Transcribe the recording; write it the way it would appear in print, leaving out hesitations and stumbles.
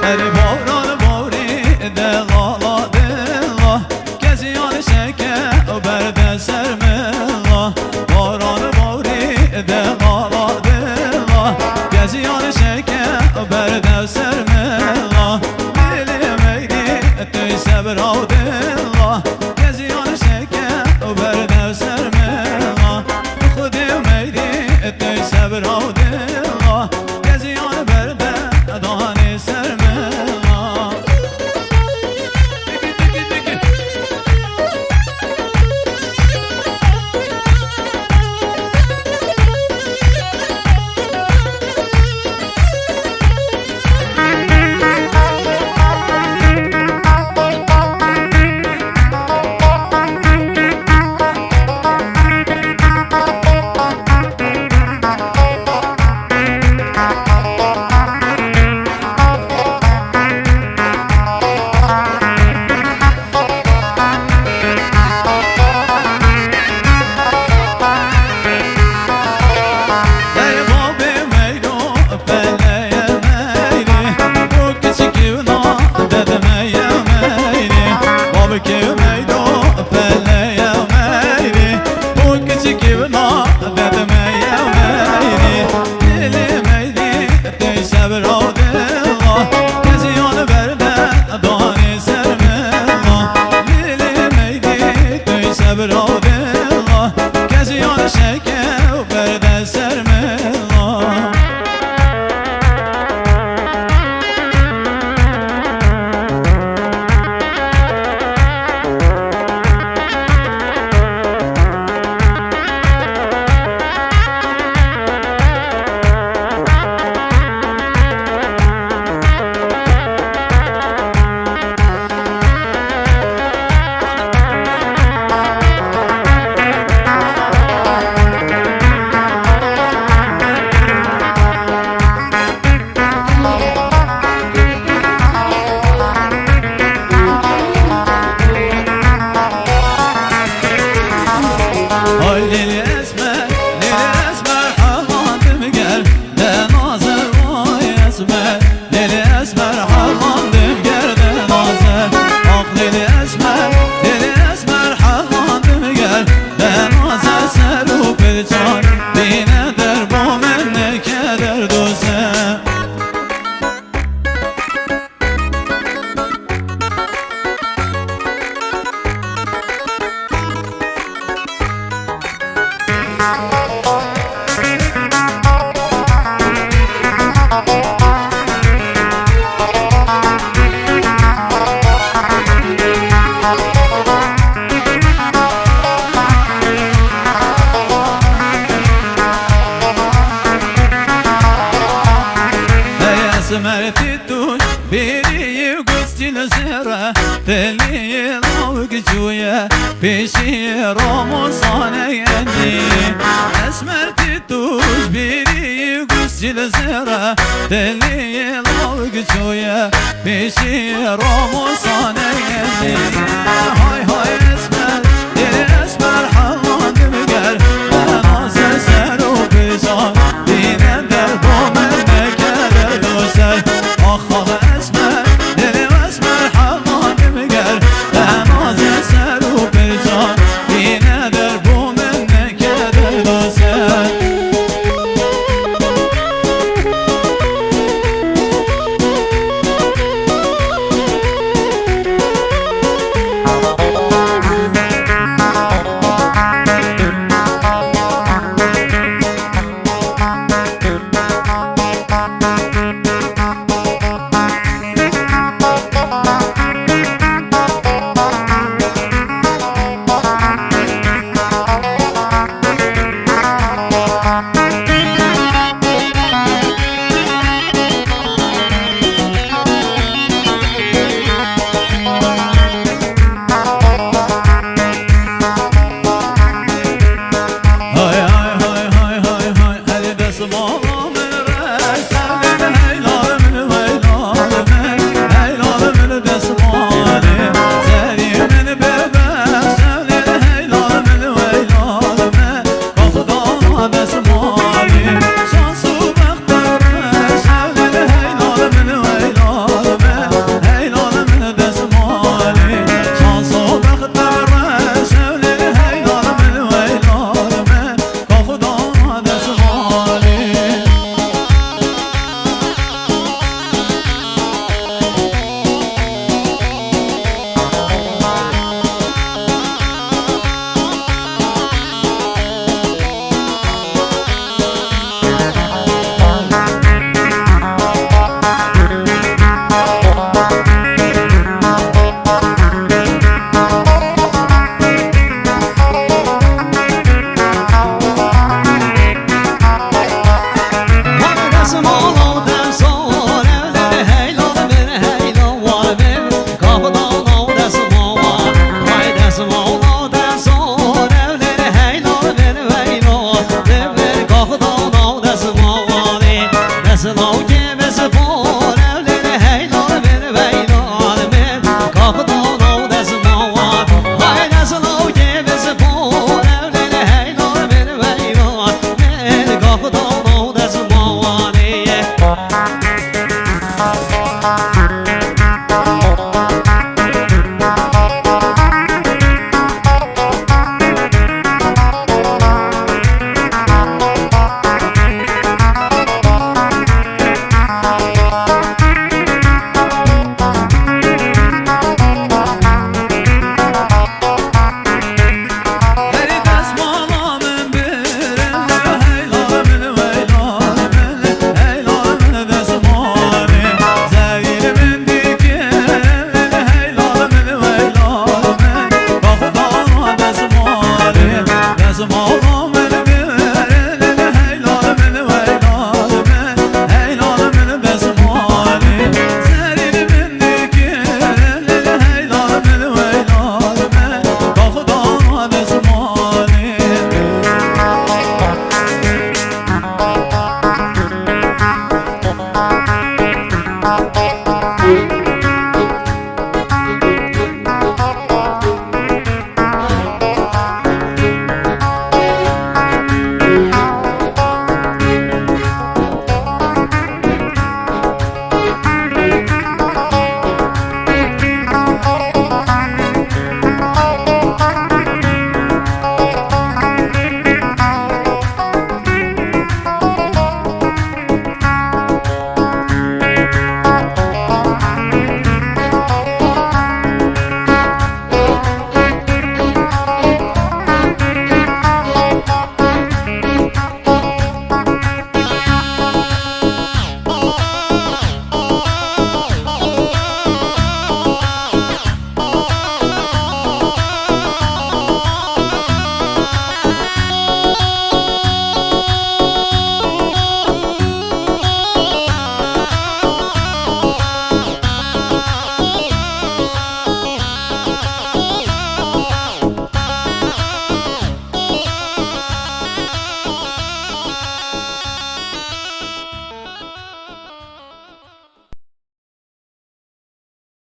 اری باران باری دلالا دلا کسی آن شکه و برده سرملا باران باری دلالا دلا کسی آن شکه و برده سرملا دلی میدی توی صبر و دلا کسی آن شکه و برده سرملا خودی میدی توی صبر و دلا کسی آن برده دانی سرملا سمرتي توش بيري قصتي لزهرة تلي لوق جويا بيشي رومو صانيني اسمرتي توش بيري قصتي لزهرة تلي لوق جويا بيشي رومو صانيني هاي هاي اسمر ديري اسمر حلان دمقر انا سسر وبزار دينا دربو منك دوسر آخ اسمر دلی اسمر حلان دمقر انا سسر وبزار دينا دربو منك دوسر از لاو که